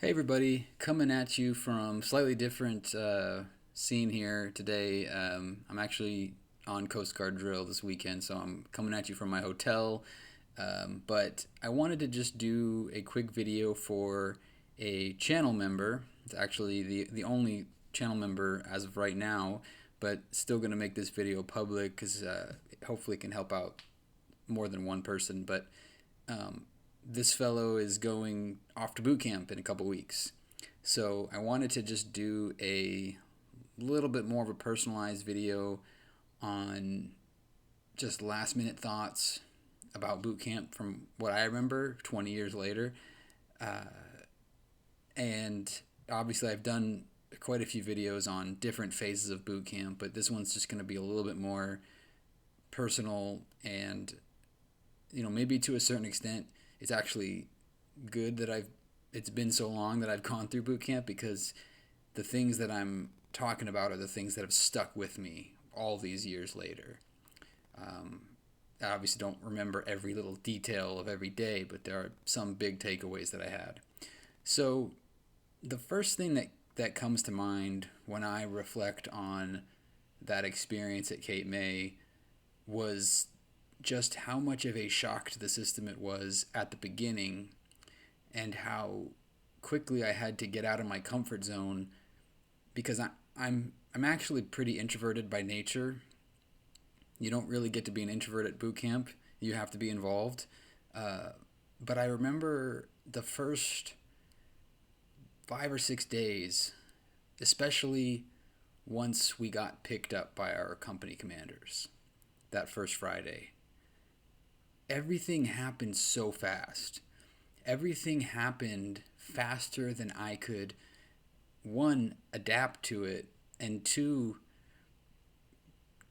Hey everybody, coming at you from slightly different scene here today. I'm actually on Coast Guard drill this weekend, so I'm coming at you from my hotel. But I wanted to just do a quick video for a channel member. It's actually the only channel member as of right now, but still going to make this video public because hopefully it can help out more than one person. But um, this fellow is going off to boot camp in a couple weeks. So I wanted to just do a little bit more of a personalized video on just last minute thoughts about boot camp from what I remember 20 years later. Uh, and obviously, I've done quite a few videos on different phases of boot camp, but this one's just going to be a little bit more personal and maybe to a certain extent, it's actually good that it's been so long that I've gone through boot camp because the things that I'm talking about are the things that have stuck with me all these years later. Um, I obviously don't remember every little detail of every day, but there are some big takeaways that I had. So, the first thing that comes to mind when I reflect on that experience at Cape May was just how much of a shock to the system it was at the beginning and how quickly I had to get out of my comfort zone because I'm actually pretty introverted by nature. You don't really get to be an introvert at boot camp. You have to be involved. Uh, but I remember the first 5 or 6 days, especially once we got picked up by our company commanders that first Friday. Everything happened so fast. Everything happened faster than I could, one, adapt to it, and two,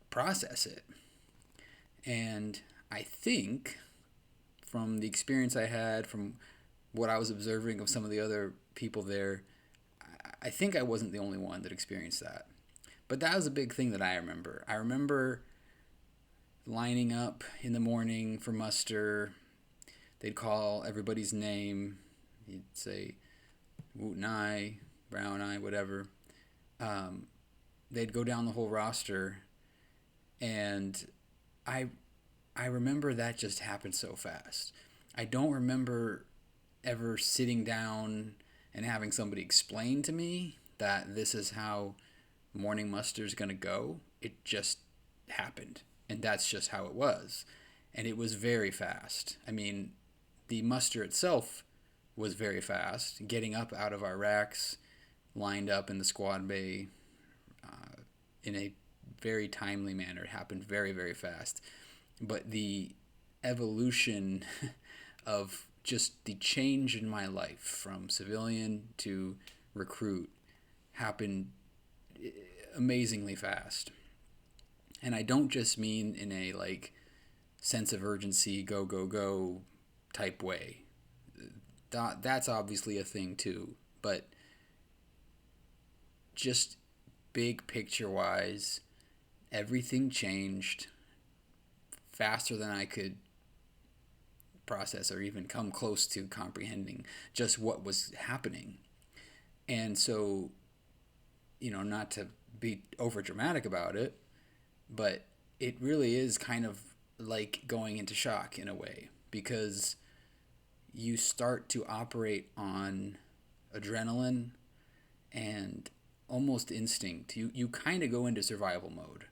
process it. And I think from the experience I had, from what I was observing of some of the other people there, I think I wasn't the only one that experienced that. But that was a big thing that I remember. I remember lining up in the morning for muster. They'd call everybody's name. You'd say Wooten Eye, Brown Eye, whatever. Um, they'd go down the whole roster, and I I remember that just happened so fast. I don't remember ever sitting down and having somebody explain to me that this is how morning muster is going to go. It just happened, and that's just how it was. And it was very fast. I mean, the muster itself was very fast. Getting up out of our racks, lined up in the squad bay in a very timely manner. It happened very, very fast. But the evolution of just the change in my life from civilian to recruit happened amazingly fast. And I don't just mean in a like sense of urgency, go, go, go type way. That's obviously a thing too. But just big picture wise, everything changed faster than I could process or even come close to comprehending just what was happening. And so, not to be over dramatic about it, but it really is kind of like going into shock in a way because you start to operate on adrenaline and almost instinct. You kind of go into survival mode.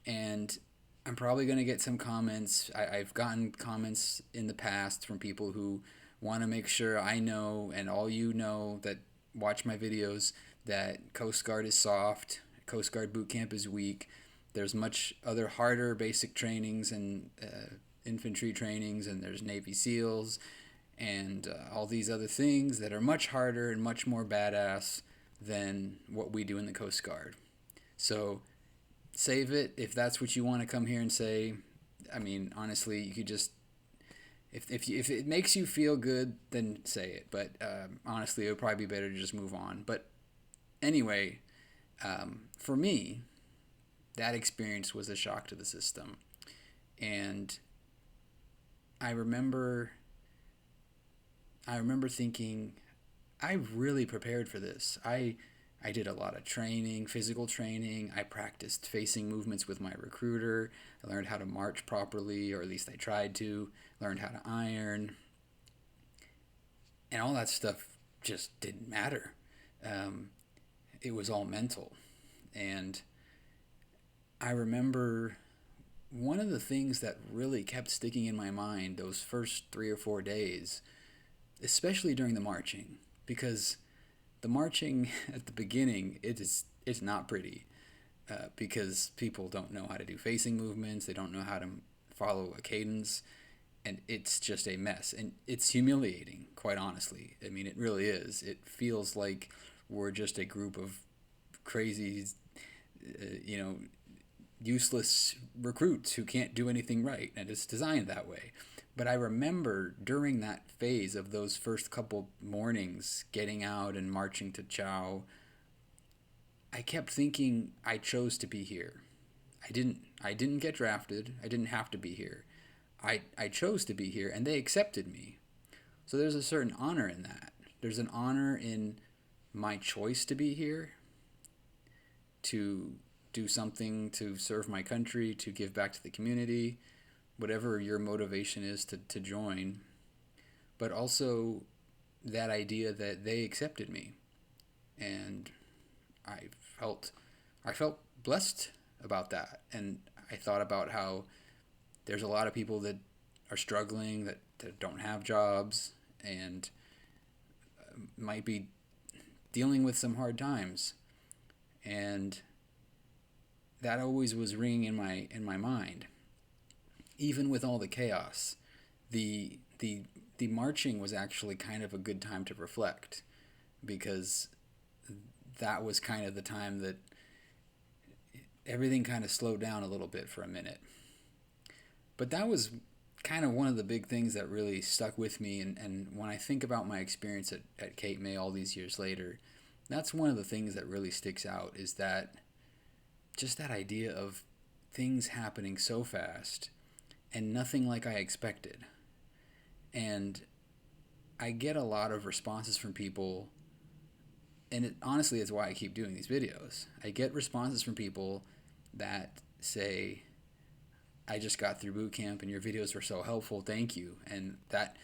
And I'm probably going to get some comments. I've gotten comments in the past from people who want to make sure I know and all you know that watch my videos that Coast Guard is soft, Coast Guard boot camp is weak. There's much other harder basic trainings and infantry trainings, and there's Navy SEALs and all these other things that are much harder and much more badass than what we do in the Coast Guard. So save it if that's what you want to come here and say. I mean, honestly, you could just if it makes you feel good, then say it. But honestly, it would probably be better to just move on. But anyway, for me, that experience was a shock to the system, and I remember I remember thinking, I really prepared for this. I did a lot of training, physical training. I practiced facing movements with my recruiter. I learned how to march properly, or at least I tried to. Learned how to iron, and all that stuff just didn't matter. Um, it was all mental, and I remember one of the things that really kept sticking in my mind those first 3 or 4 days, especially during the marching, because the marching at the beginning it's not pretty, because people don't know how to do facing movements, they don't know how to follow a cadence, and it's just a mess, and it's humiliating, quite honestly. I mean, it really is. It feels like we're just a group of crazy, you know, useless recruits who can't do anything right, and it's designed that way. But I remember during that phase of those first couple mornings getting out and marching to Chow, I kept thinking I chose to be here. I didn't get drafted. I didn't have to be here. I chose to be here, and they accepted me. So there's a certain honor in that. There's an honor in my choice to be here, to do something to serve my country, to give back to the community, whatever your motivation is to join, but also that idea that they accepted me. And I felt I felt blessed about that. And I thought about how there's a lot of people that are struggling, that don't have jobs, and might be dealing with some hard times. And that always was ringing in my mind, even with all the chaos. The the the marching was actually kind of a good time to reflect, because that was kind of the time that everything kind of slowed down a little bit for a minute. But that was kind of one of the big things that really stuck with me. And when I think about my experience at Cape May all these years later, that's one of the things that really sticks out, is that just that idea of things happening so fast and nothing like I expected. And I get a lot of responses from people, and it honestly is why I keep doing these videos. I get responses from people that say, I just got through boot camp and your videos were so helpful, thank you. And that,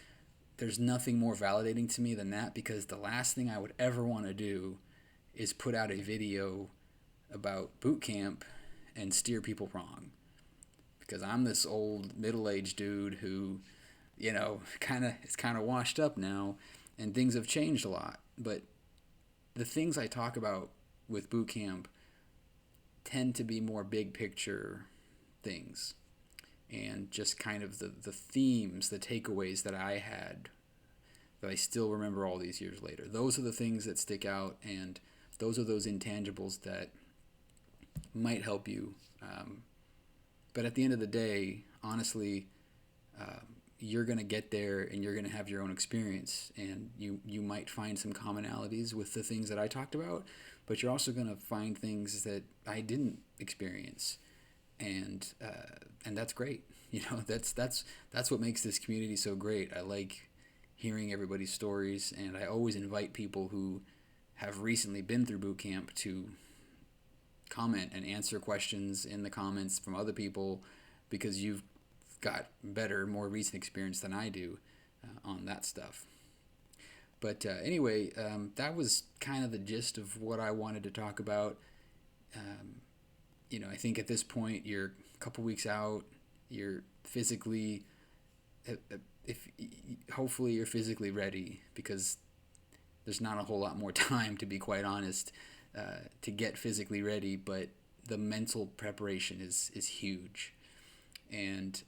there's nothing more validating to me than that, because the last thing I would ever want to do is put out a video about boot camp and steer people wrong. Because I'm this old middle-aged dude who, is kind of washed up now, and things have changed a lot. But the things I talk about with boot camp tend to be more big picture things, and just kind of the themes, the takeaways that I had, that I still remember all these years later. Those are the things that stick out, and those are those intangibles that might help you. But at the end of the day, honestly, you're going to get there and you're going to have your own experience, and you might find some commonalities with the things that I talked about, but you're also going to find things that I didn't experience, and that's great. That's what makes this community so great. I like hearing everybody's stories, and I always invite people who have recently been through boot camp to comment and answer questions in the comments from other people, because you've got better, more recent experience than I do on that stuff. But anyway, that was kind of the gist of what I wanted to talk about. I think at this point you're a couple weeks out. You're physically, if hopefully you're physically ready, because there's not a whole lot more time, to be quite honest, to get physically ready. But the mental preparation is huge, and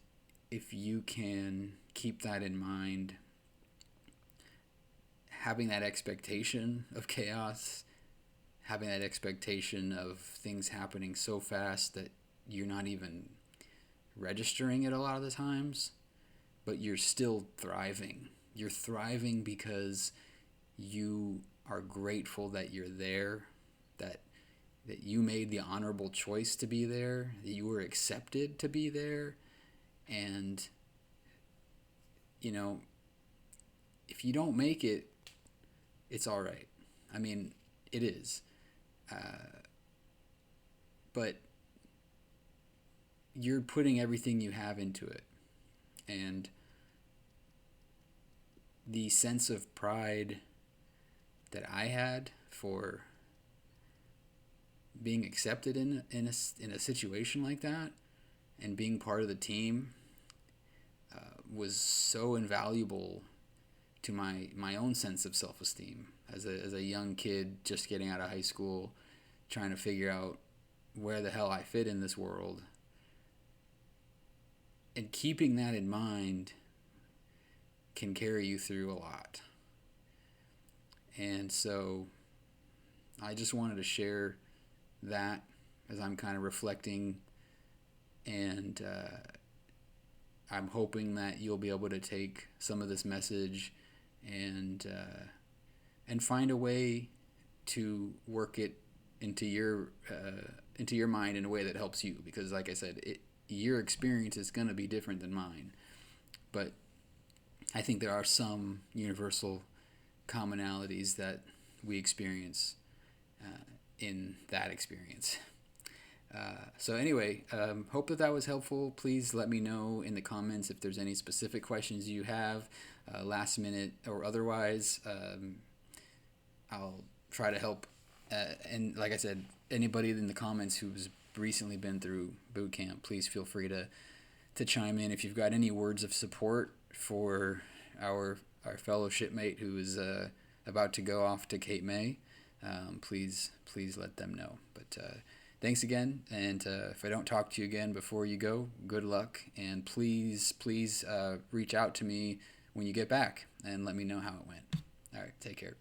if you can keep that in mind, having that expectation of chaos, having that expectation of things happening so fast that you're not even registering it a lot of the times, but you're still thriving. You're thriving because you are grateful that you're there, that you made the honorable choice to be there, that you were accepted to be there. And if you don't make it, it's all right. I mean, it is. But you're putting everything you have into it. And the sense of pride that I had for being accepted in a situation like that and being part of the team was so invaluable to my own sense of self-esteem as a young kid just getting out of high school, trying to figure out where the hell I fit in this world. And keeping that in mind can carry you through a lot. And so I just wanted to share that as I'm kind of reflecting, and I'm hoping that you'll be able to take some of this message and find a way to work it into your mind in a way that helps you, because like I said, your experience is going to be different than mine, but I think there are some universal commonalities that we experience in that experience. So anyway, hope that was helpful. Please let me know in the comments if there's any specific questions you have, last minute or otherwise. I'll try to help. And like I said, anybody in the comments who's recently been through boot camp, please feel free to chime in. If you've got any words of support for our fellow shipmate who is about to go off to Cape May, please let them know. But thanks again, and if I don't talk to you again before you go, good luck, and please reach out to me when you get back and let me know how it went. All right, take care.